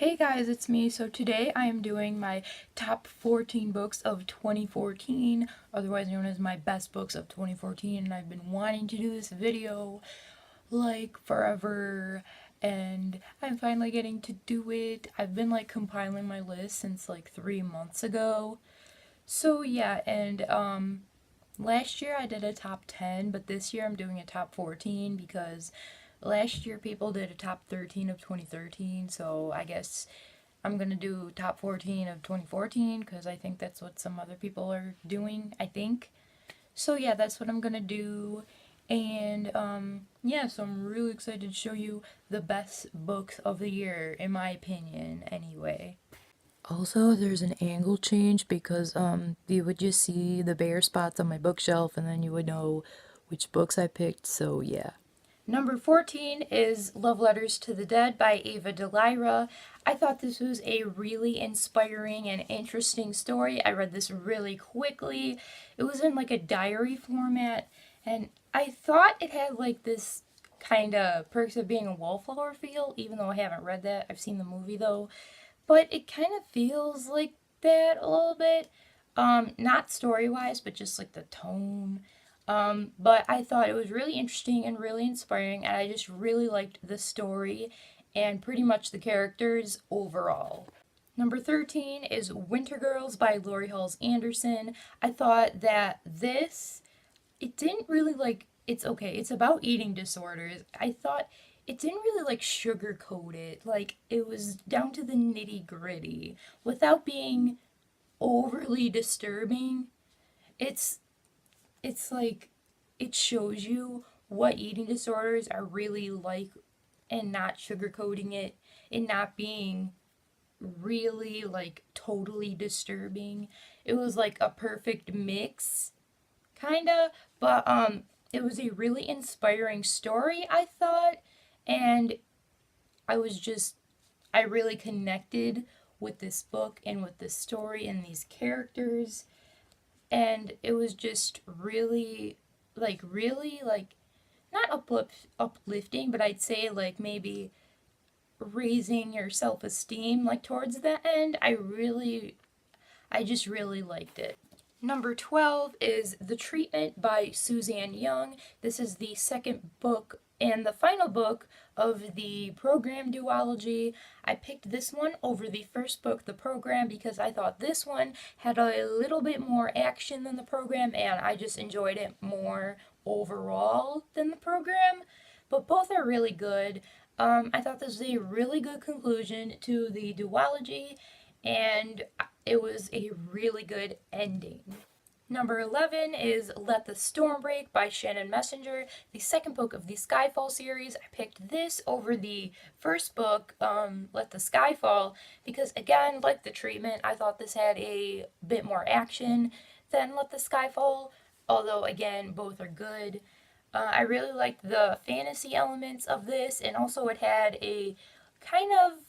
Hey guys, it's me. So today I am doing my top 14 books of 2014, otherwise known as my best books of 2014, and I've been wanting to do this video like forever, and I'm finally getting to do it. I've been like compiling my list since like 3 months ago. So yeah, and last year I did a top 10, but this year I'm doing a top 14 because last year people did a top 13 of 2013, so I guess I'm gonna do top 14 of 2014 because I think that's what some other people are doing, I think. So yeah, that's what I'm gonna do. And yeah, so I'm really excited to show you the best books of the year, in my opinion, anyway. Also, there's an angle change because you would just see the bare spots on my bookshelf and then you would know which books I picked, so yeah. Number 14 is Love Letters to the Dead by Ava DeLyra. I thought this was a really inspiring and interesting story. I read this really quickly. It was in like a diary format, and I thought it had like this kind of Perks of Being a Wallflower feel, even though I haven't read that. I've seen the movie though. But it kind of feels like that a little bit. Not story wise, but just like the tone. But I thought it was really interesting and really inspiring, and I just really liked the story and pretty much the characters overall. Number 13 is Winter Girls by Lori Halls Anderson. I thought that it didn't really like, it's okay, it's about eating disorders. I thought it didn't really like sugarcoat it. Like, it was down to the nitty gritty without being overly disturbing. It's it's like it shows you what eating disorders are really like and not sugarcoating it and not being really like totally disturbing. It was like a perfect mix, kind of, but it was a really inspiring story, I thought, and I was just I really connected with this book and with this story and these characters, and it was just really like not uplifting, but I'd say like maybe raising your self-esteem like towards the end. I just really liked it. Number 12 is The Treatment by Suzanne Young. This is the second book and the final book of the program duology. I picked this one over the first book, the program, because I thought this one had a little bit more action than the program, and I just enjoyed it more overall than the program. But both are really good. I thought this was a really good conclusion to the duology, and it was a really good ending. Number 11 is Let the Storm Break by Shannon Messenger, the second book of the Skyfall series. I picked this over the first book, Let the Sky Fall, because again, like The Treatment, I thought this had a bit more action than Let the Sky Fall, although again, both are good. I really liked the fantasy elements of this, and also it had a kind of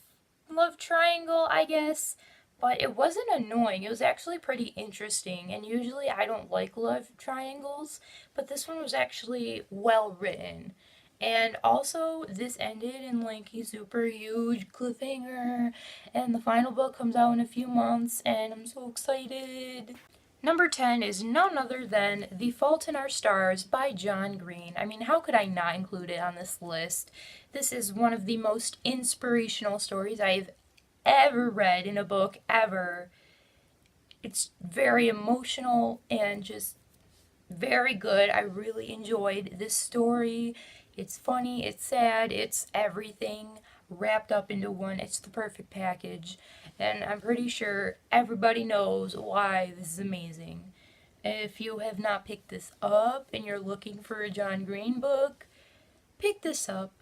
love triangle, I guess, but it wasn't annoying. It was actually pretty interesting, and usually I don't like love triangles, but this one was actually well written. And also, this ended in like a super huge cliffhanger, and the final book comes out in a few months, and I'm so excited. Number 10 is none other than The Fault in Our Stars by John Green. I mean, how could I not include it on this list? This is one of the most inspirational stories I've ever read in a book, ever. It's very emotional and just very good. I really enjoyed this story. It's funny, it's sad, it's everything wrapped up into one. It's the perfect package. And I'm pretty sure everybody knows why this is amazing. If you have not picked this up and you're looking for a John Green book, pick this up.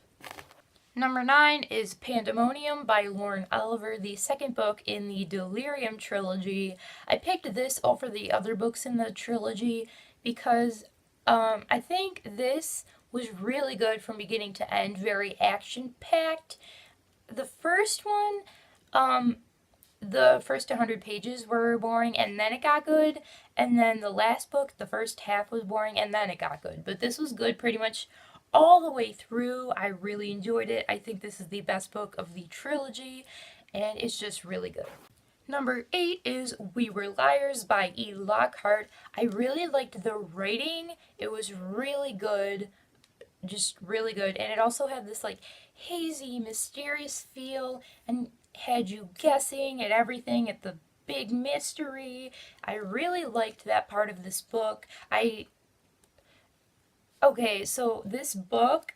Number 9 is Pandemonium by Lauren Oliver, the second book in the Delirium trilogy. I picked this over the other books in the trilogy because I think this was really good from beginning to end, very action packed. The first one, the first 100 pages were boring and then it got good, and then the last book, the first half was boring and then it got good. But this was good pretty much all the way through. I really enjoyed it. I think this is the best book of the trilogy, and it's just really good. Number 8 is We Were Liars by E. Lockhart. I really liked the writing. It was really good, just really good, and it also had this like hazy, mysterious feel and had you guessing at everything, at the big mystery. I really liked that part of this book. Okay, so this book,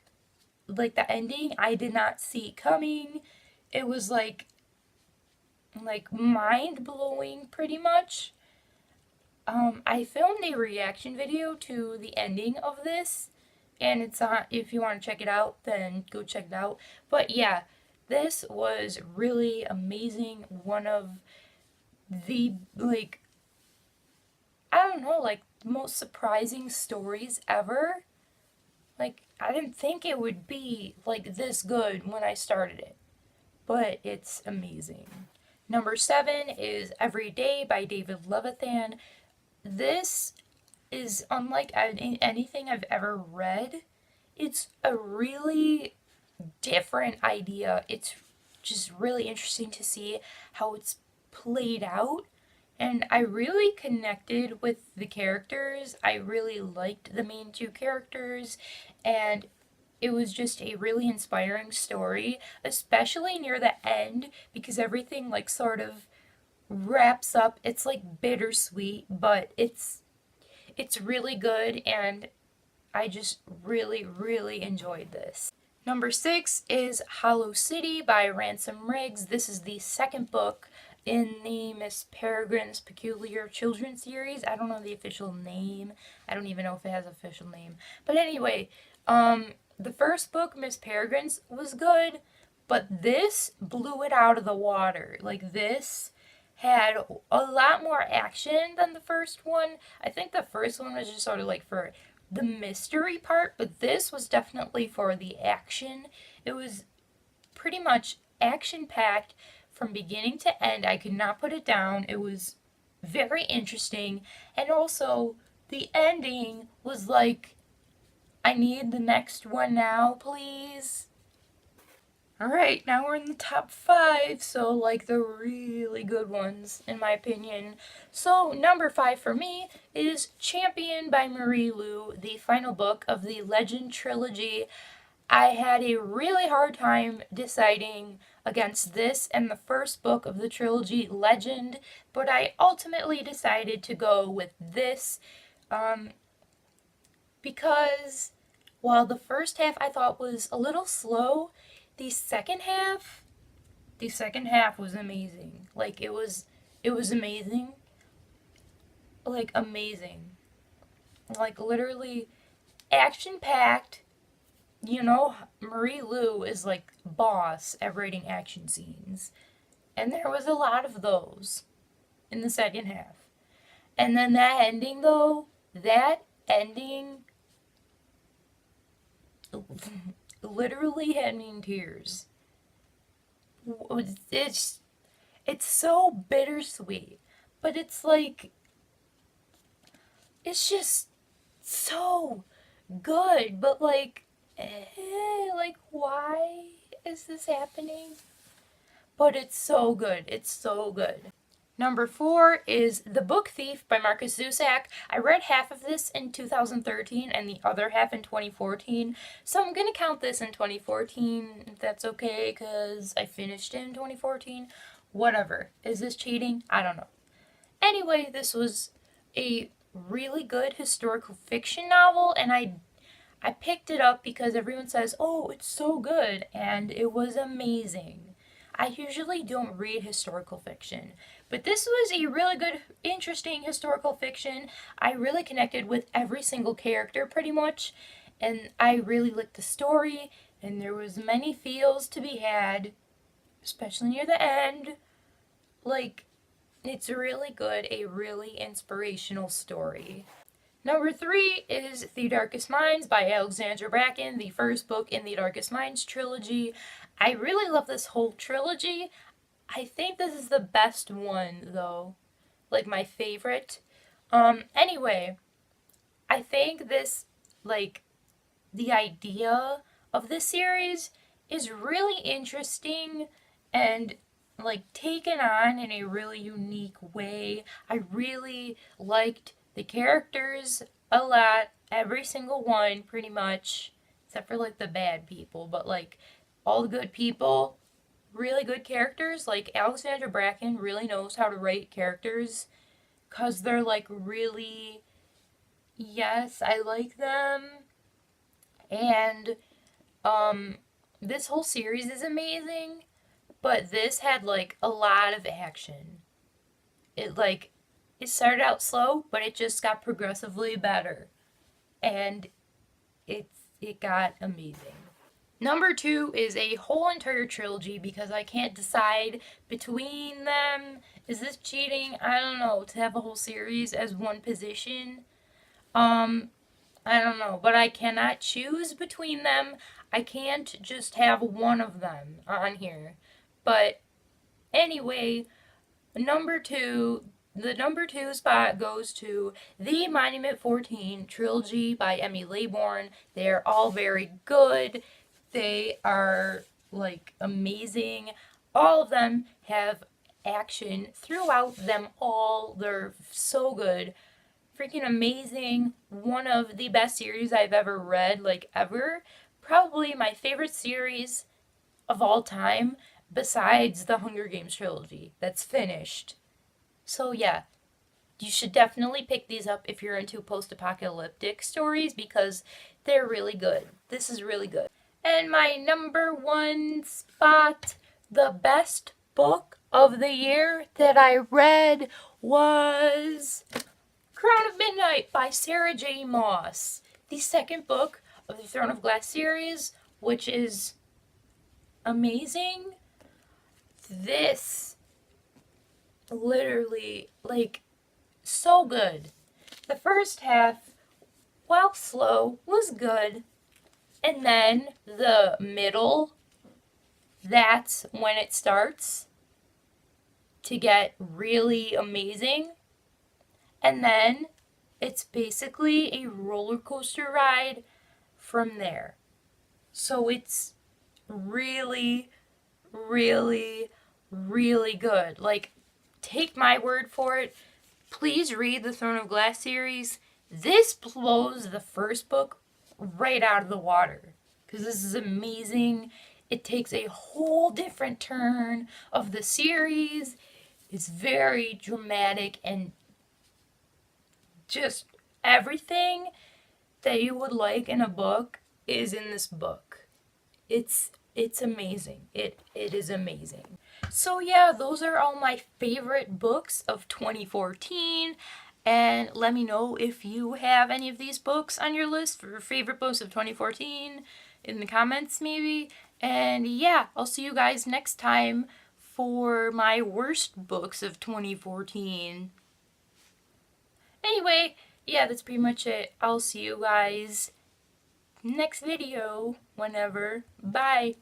like the ending, I did not see coming. It was like mind blowing pretty much. I filmed a reaction video to the ending of this, and it's on. If you want to check it out, then go check it out. But yeah, this was really amazing. One of the I don't know, like most surprising stories ever. Like I didn't think it would be like this good when I started it, but it's amazing. Number 7 is Every Day by David Levithan. This is unlike anything I've ever read. It's a really different idea. It's just really interesting to see how it's played out. And I really connected with the characters. I really liked the main two characters. And it was just a really inspiring story, especially near the end, because everything like sort of wraps up. It's like bittersweet, but it's really good, and I just really, really enjoyed this. Number 6 is Hollow City by Ransom Riggs. This is the second book in the Miss Peregrine's Peculiar Children series. I don't know the official name. I don't even know if it has an official name. But anyway, the first book, Miss Peregrine's, was good, but this blew it out of the water. Like, this had a lot more action than the first one. I think the first one was just sort of like for the mystery part, but this was definitely for the action. It was pretty much action packed from beginning to end. I could not put it down. It was very interesting, and also the ending was like, I need the next one now, please. Alright, now we're in the top 5, so like the really good ones, in my opinion. So, number 5 for me is Champion by Marie Lu, the final book of the Legend trilogy. I had a really hard time deciding against this and the first book of the trilogy, Legend, but I ultimately decided to go with this, because while the first half I thought was a little slow, the second half was amazing. Like it was amazing. Like amazing. Like literally action packed. You know, Marie Lu is like boss at writing action scenes. And there was a lot of those in the second half. And then that ending though, that ending literally had me in tears. It's so bittersweet, but it's like it's just so good. But like, like why is this happening? But it's so good. It's so good. Number 4 is The Book Thief by Markus Zusak. I read half of this in 2013 and the other half in 2014, so I'm going to count this in 2014, if that's okay, because I finished it in 2014. Whatever. Is this cheating? I don't know. Anyway, this was a really good historical fiction novel, and I picked it up because everyone says, oh, it's so good, and it was amazing. I usually don't read historical fiction, but this was a really good, interesting historical fiction. I really connected with every single character pretty much, and I really liked the story, and there was many feels to be had, especially near the end. Like, it's really good, a really inspirational story. Number 3 is The Darkest Minds by Alexandra Bracken, the first book in the Darkest Minds trilogy. I really love this whole trilogy. I think this is the best one, though. Like, my favorite. Anyway, I think this, like, the idea of this series is really interesting, and like taken on in a really unique way. I really liked the characters a lot, every single one pretty much, except for like the bad people, but like all the good people, really good characters. Like Alexandra Bracken really knows how to write characters cuz they're like really, yes, I like them. And um this whole series is amazing, but this had like a lot of action. It like it started out slow, but it just got progressively better. And it got amazing. Number two is a whole entire trilogy because I can't decide between them. Is this cheating? I don't know. To have a whole series as one position. Um, I don't know, but I cannot choose between them. I can't just have one of them on here. But anyway, the number two spot goes to the Monument 14 trilogy by Emmy Laybourne. They're all very good. They are like amazing. All of them have action throughout them all. They're so good. Freaking amazing. One of the best series I've ever read, like ever. Probably my favorite series of all time, besides the Hunger Games trilogy that's finished. So, yeah, you should definitely pick these up if you're into post apocalyptic stories because they're really good. This is really good. And my number one spot, the best book of the year that I read was Crown of Midnight by Sarah J. Maas, the second book of the Throne of Glass series, which is amazing. This literally, like, so good. The first half, while slow, was good. And then the middle, that's when it starts to get really amazing. And then it's basically a roller coaster ride from there. So it's really, really, really good. Like, take my word for it. Please read the Throne of Glass series. This blows the first book right out of the water because this is amazing. It takes a whole different turn of the series. It's very dramatic and just everything that you would like in a book is in this book. It's amazing. It is amazing. So yeah, those are all my favorite books of 2014. And let me know if you have any of these books on your list for favorite books of 2014 in the comments maybe. And yeah, I'll see you guys next time for my worst books of 2014. Anyway, yeah, that's pretty much it. I'll see you guys next video whenever. Bye.